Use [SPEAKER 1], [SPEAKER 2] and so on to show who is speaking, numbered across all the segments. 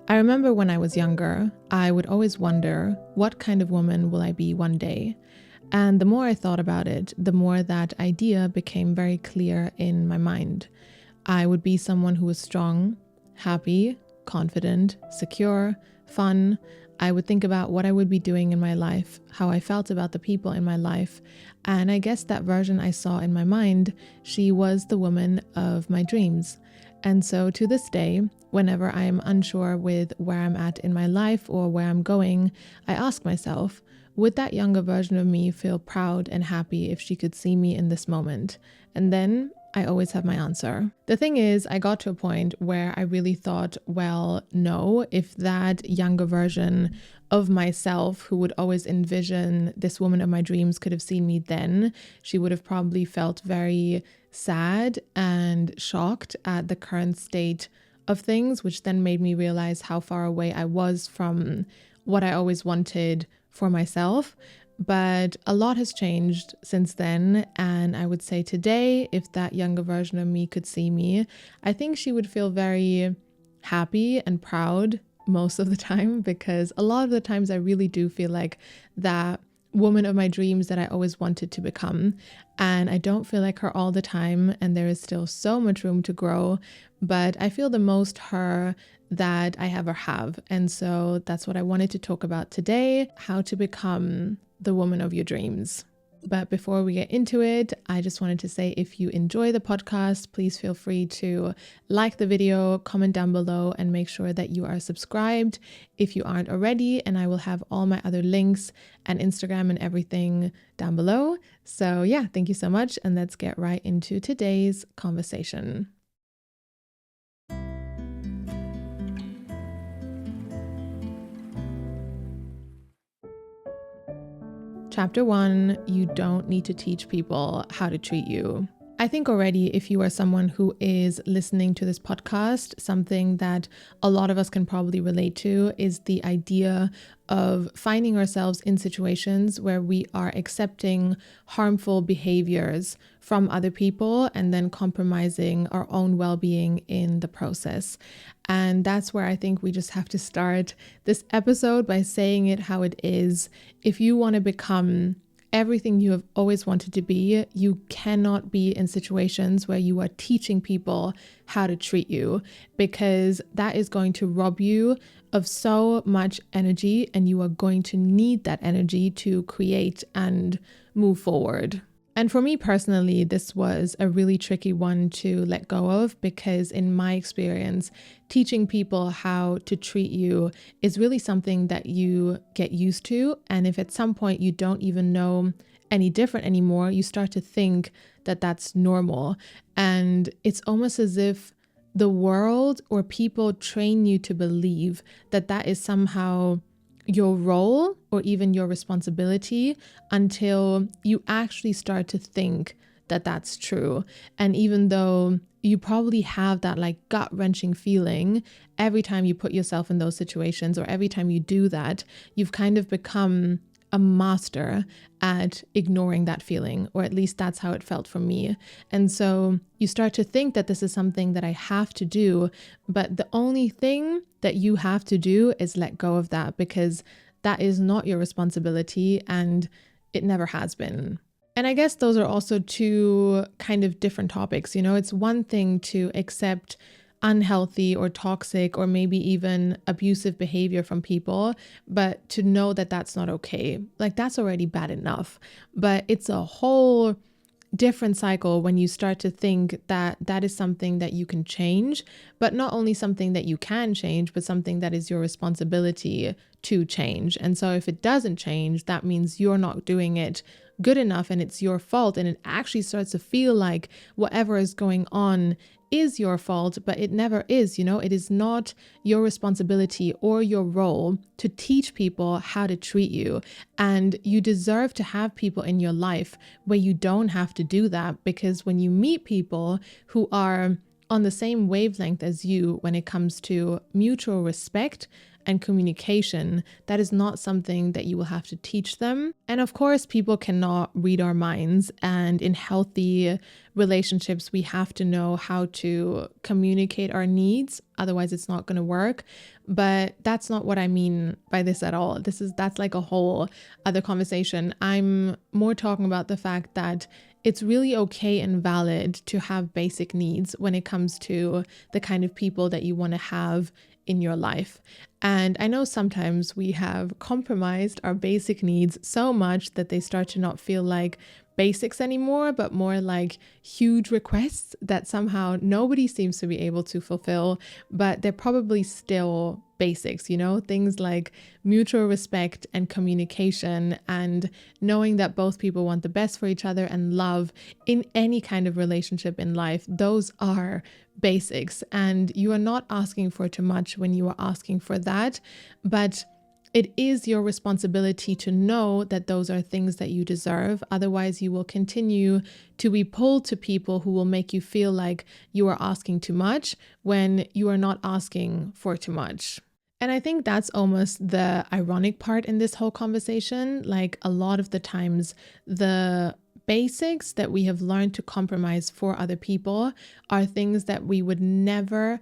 [SPEAKER 1] I remember when I was younger, I would always wonder, what kind of woman will I be one day? And the more I thought about it, the more that idea became very clear in my mind. I would be someone who was strong, happy, confident, secure, fun. I would think about what I would be doing in my life, how I felt about the people in my life. And I guess that version I saw in my mind, she was the woman of my dreams. And so to this day, whenever I am unsure with where I'm at in my life or where I'm going, I ask myself, would that younger version of me feel proud and happy if she could see me in this moment? And then I always have my answer. The thing is, I got to a point where I really thought, well, no, if that younger version of myself who would always envision this woman of my dreams could have seen me then, she would have probably felt very sad and shocked at the current state of things, which then made me realize how far away I was from what I always wanted for myself. But a lot has changed since then, and I would say today, if that younger version of me could see me, I think she would feel very happy and proud most of the time, because a lot of the times I really do feel like that woman of my dreams that I always wanted to become. And I don't feel like her all the time, and there is still so much room to grow, but I feel the most her that I ever have. And so that's what I wanted to talk about today, how to become the woman of your dreams. But before we get into it, I just wanted to say, if you enjoy the podcast, please feel free to like the video, comment down below, and make sure that you are subscribed if you aren't already. And I will have all my other links and Instagram and everything down below. So yeah, thank you so much. And let's get right into today's conversation. Chapter 1, you don't need to teach people how to treat you. I think already, if you are someone who is listening to this podcast, something that a lot of us can probably relate to is the idea of finding ourselves in situations where we are accepting harmful behaviors from other people and then compromising our own well-being in the process. And that's where I think we just have to start this episode by saying it how it is. If you want to become everything you have always wanted to be, you cannot be in situations where you are teaching people how to treat you, because that is going to rob you of so much energy, and you are going to need that energy to create and move forward. And for me personally, this was a really tricky one to let go of, because in my experience, teaching people how to treat you is really something that you get used to. And if at some point you don't even know any different anymore, you start to think that that's normal. And it's almost as if the world or people train you to believe that that is somehow your role or even your responsibility, until you actually start to think that that's true. And even though you probably have that like gut-wrenching feeling every time you put yourself in those situations, or every time you do that, you've kind of become a master at ignoring that feeling, or at least that's how it felt for me. And so you start to think that this is something that I have to do, but the only thing that you have to do is let go of that, because that is not your responsibility and it never has been. And I guess those are also two kind of different topics. You know, it's one thing to accept unhealthy or toxic or maybe even abusive behavior from people, but to know that that's not okay, like that's already bad enough. But it's a whole different cycle when you start to think that that is something that you can change, but not only something that you can change, but something that is your responsibility to change. And so if it doesn't change, that means you're not doing it good enough and it's your fault. And it actually starts to feel like whatever is going on is your fault, but it never is. You know, it is not your responsibility or your role to teach people how to treat you. And you deserve to have people in your life where you don't have to do that, because when you meet people who are on the same wavelength as you when it comes to mutual respect and communication. That is not something that you will have to teach them. And of course, people cannot read our minds. And in healthy relationships, we have to know how to communicate our needs. Otherwise, it's not going to work. But that's not what I mean by this at all. That's like a whole other conversation. I'm more talking about the fact that it's really okay and valid to have basic needs when it comes to the kind of people that you want to have in your life. And I know sometimes we have compromised our basic needs so much that they start to not feel like basics anymore, but more like huge requests that somehow nobody seems to be able to fulfill, but they're probably still basics, things like mutual respect and communication and knowing that both people want the best for each other and love in any kind of relationship in life. Those are basics, and you are not asking for too much when you are asking for that, but it is your responsibility to know that those are things that you deserve. Otherwise, you will continue to be pulled to people who will make you feel like you are asking too much when you are not asking for too much. And I think that's almost the ironic part in this whole conversation. Like a lot of the times, the basics that we have learned to compromise for other people are things that we would never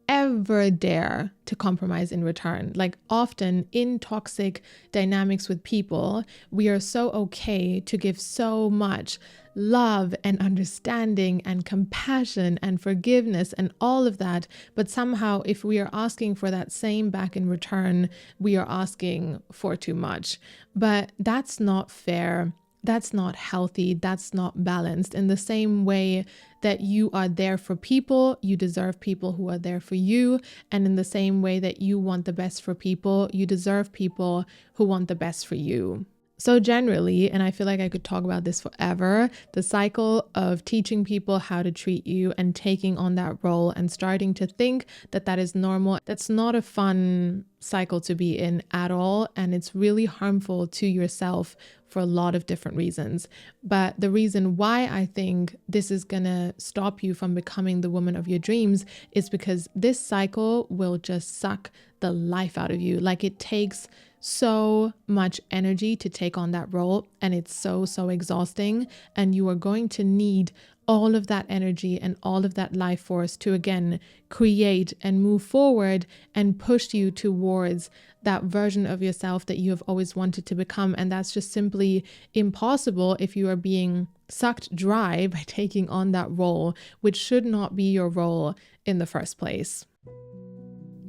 [SPEAKER 1] ever dare to compromise in return. Like often in toxic dynamics with people, we are so okay to give so much love and understanding and compassion and forgiveness and all of that. But somehow if we are asking for that same back in return, we are asking for too much. But that's not fair. That's not healthy. That's not balanced. In the same way that you are there for people, you deserve people who are there for you. And in the same way that you want the best for people, you deserve people who want the best for you. So generally, and I feel like I could talk about this forever, the cycle of teaching people how to treat you and taking on that role and starting to think that that is normal, that's not a fun cycle to be in at all. And it's really harmful to yourself for a lot of different reasons. But the reason why I think this is gonna stop you from becoming the woman of your dreams is because this cycle will just suck the life out of you. Like it takes so much energy to take on that role, and it's so exhausting, and you are going to need all of that energy and all of that life force to again create and move forward and push you towards that version of yourself that you have always wanted to become. And that's just simply impossible if you are being sucked dry by taking on that role, which should not be your role in the first place.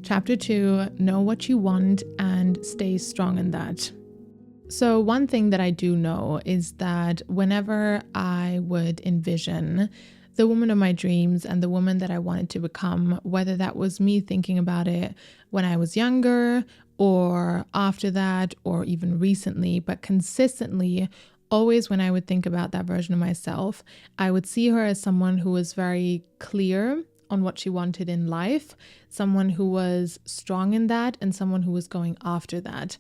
[SPEAKER 1] Chapter 2, know what you want and stay strong in that. So one thing that I do know is that whenever I would envision the woman of my dreams and the woman that I wanted to become, whether that was me thinking about it when I was younger or after that or even recently, but consistently, always when I would think about that version of myself, I would see her as someone who was very clear on what she wanted in life, someone who was strong in that, and someone who was going after that.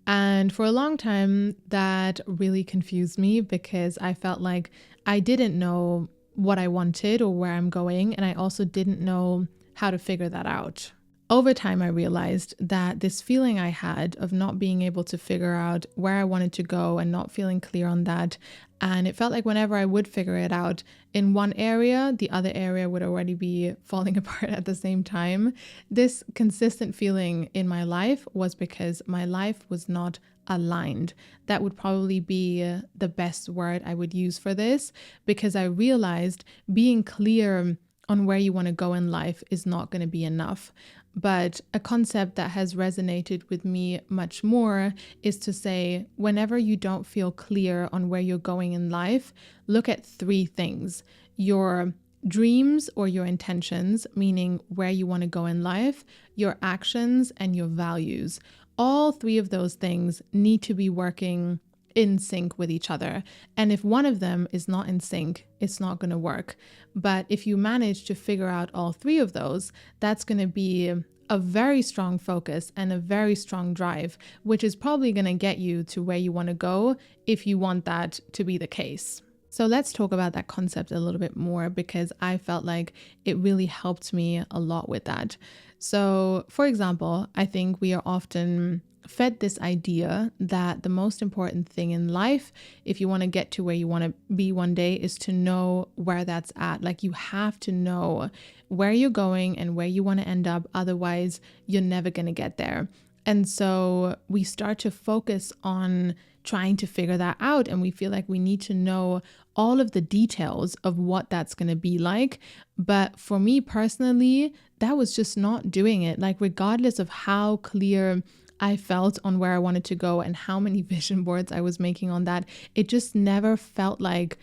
[SPEAKER 1] And for a long time, that really confused me because I felt like I didn't know what I wanted or where I'm going, and I also didn't know how to figure that out. Over time, I realized that this feeling I had of not being able to figure out where I wanted to go and not feeling clear on that, and it felt like whenever I would figure it out in one area, the other area would already be falling apart at the same time. This consistent feeling in my life was because my life was not aligned. That would probably be the best word I would use for this, because I realized being clear on where you want to go in life is not going to be enough. But a concept that has resonated with me much more is to say, whenever you don't feel clear on where you're going in life, look at three things: your dreams or your intentions, meaning where you want to go in life, your actions, and your values. All three of those things need to be working in sync with each other. And if one of them is not in sync, it's not going to work. But if you manage to figure out all three of those, that's going to be a very strong focus and a very strong drive, which is probably going to get you to where you want to go if you want that to be the case. So let's talk about that concept a little bit more, because I felt like it really helped me a lot with that. So, for example, I think we are often fed this idea that the most important thing in life, if you want to get to where you want to be one day, is to know where that's at. Like, you have to know where you're going and where you want to end up. Otherwise, you're never going to get there. And so we start to focus on trying to figure that out. And we feel like we need to know all of the details of what that's going to be like. But for me personally, that was just not doing it. Like, regardless of how clear I felt on where I wanted to go and how many vision boards I was making on that, it just never felt like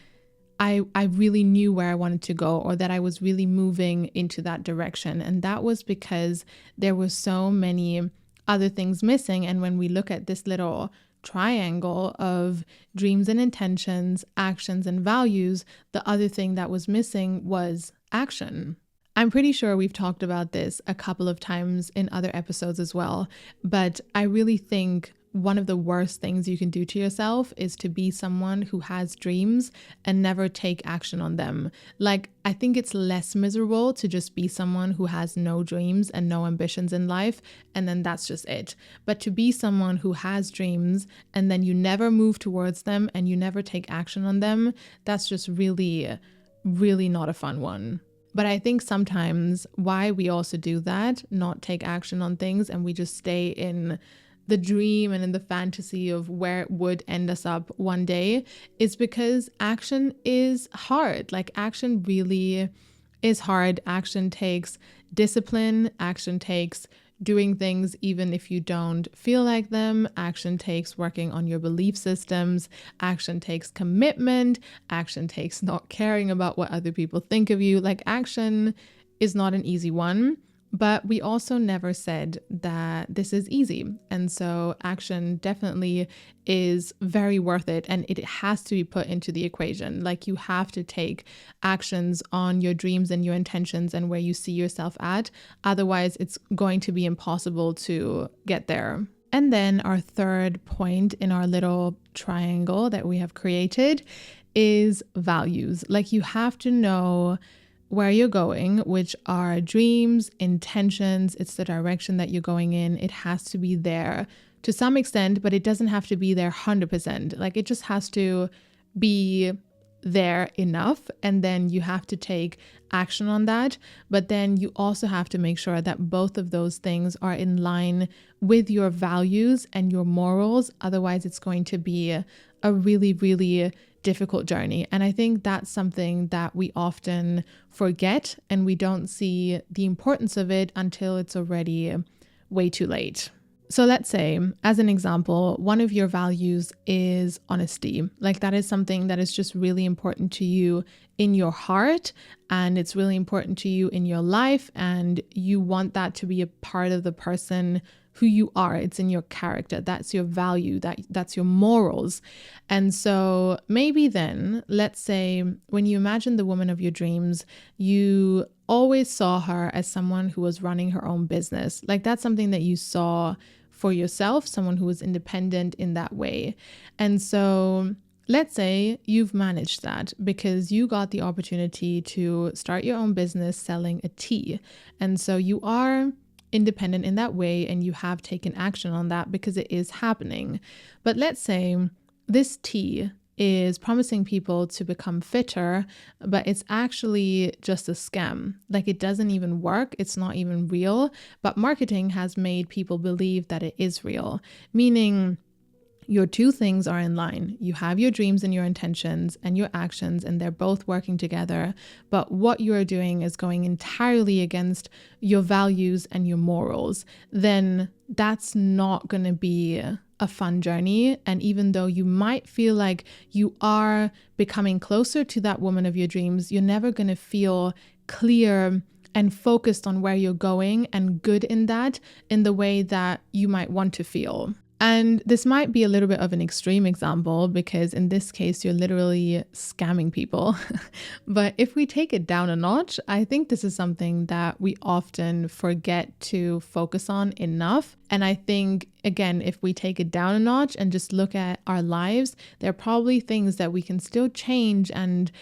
[SPEAKER 1] I really knew where I wanted to go, or that I was really moving into that direction. And that was because there were so many other things missing. And when we look at this little triangle of dreams and intentions, actions and values, the other thing that was missing was action. I'm pretty sure we've talked about this a couple of times in other episodes as well, but I really think one of the worst things you can do to yourself is to be someone who has dreams and never take action on them. Like, I think it's less miserable to just be someone who has no dreams and no ambitions in life, and then that's just it. But to be someone who has dreams and then you never move towards them and you never take action on them, that's just really, really not a fun one. But I think sometimes why we also do that, not take action on things, and we just stay in the dream and in the fantasy of where it would end us up one day, is because action is hard. Like, action really is hard. Action takes discipline. Action takes doing things even if you don't feel like them. Action takes working on your belief systems. Action takes commitment. Action takes not caring about what other people think of you. Like, action is not an easy one. But we also never said that this is easy. And so action definitely is very worth it. And it has to be put into the equation. Like, you have to take actions on your dreams and your intentions and where you see yourself at. Otherwise, it's going to be impossible to get there. And then our third point in our little triangle that we have created is values. Like, you have to know where you're going, which are dreams, intentions. It's the direction that you're going in. It has to be there to some extent, but it doesn't have to be there 100%. Like, it just has to be there enough, and then you have to take action on that. But then you also have to make sure that both of those things are in line with your values and your morals. Otherwise, it's going to be a really, really difficult journey. And I think that's something that we often forget, and we don't see the importance of it until it's already way too late. So let's say, as an example, one of your values is honesty. Like, that is something that is just really important to you in your heart, and it's really important to you in your life, and you want that to be a part of the person who you are. It's in your character. That's your value. That's your morals. And so maybe then, let's say, when you imagine the woman of your dreams, you always saw her as someone who was running her own business. Like, that's something that you saw for yourself, someone who was independent in that way. And so let's say you've managed that because you got the opportunity to start your own business selling a tea. And so you are independent in that way, and you have taken action on that because it is happening. But let's say this tea is promising people to become fitter, but it's actually just a scam. Like, it doesn't even work. It's not even real, but marketing has made people believe that it is real, meaning your two things are in line. You have your dreams and your intentions and your actions, and they're both working together. But what you are doing is going entirely against your values and your morals. Then that's not going to be a fun journey. And even though you might feel like you are becoming closer to that woman of your dreams, you're never going to feel clear and focused on where you're going and good in that, in the way that you might want to feel. And this might be a little bit of an extreme example because in this case, you're literally scamming people. But if we take it down a notch, I think this is something that we often forget to focus on enough. And I think, again, if we take it down a notch and just look at our lives, there are probably things that we can still change and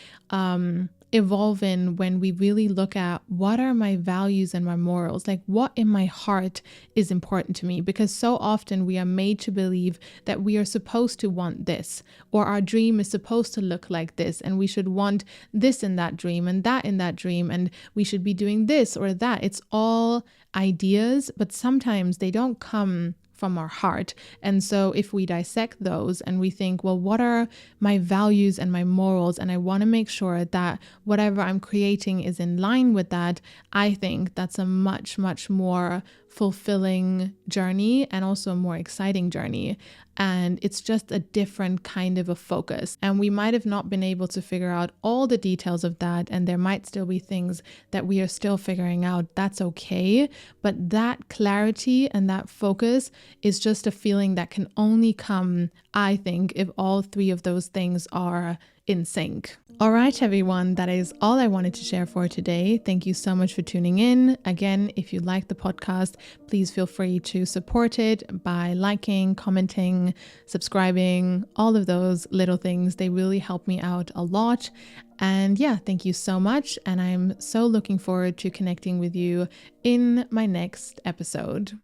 [SPEAKER 1] evolve in when we really look at what are my values and my morals, like what in my heart is important to me, because so often we are made to believe that we are supposed to want this, or our dream is supposed to look like this, and we should want this in that dream and that in that dream, and we should be doing this or that. It's all ideas, but sometimes they don't come from our heart. And so if we dissect those and we think, well, what are my values and my morals? And I want to make sure that whatever I'm creating is in line with that. I think that's a much, much more fulfilling journey and also a more exciting journey. And it's just a different kind of a focus. And we might have not been able to figure out all the details of that. And there might still be things that we are still figuring out. That's okay. But that clarity and that focus is just a feeling that can only come, I think, if all three of those things are in sync. All right, everyone, that is all I wanted to share for today. Thank you so much for tuning in. Again, if you like the podcast, please feel free to support it by liking, commenting, subscribing, all of those little things. They really help me out a lot. And yeah, thank you so much. And I'm so looking forward to connecting with you in my next episode.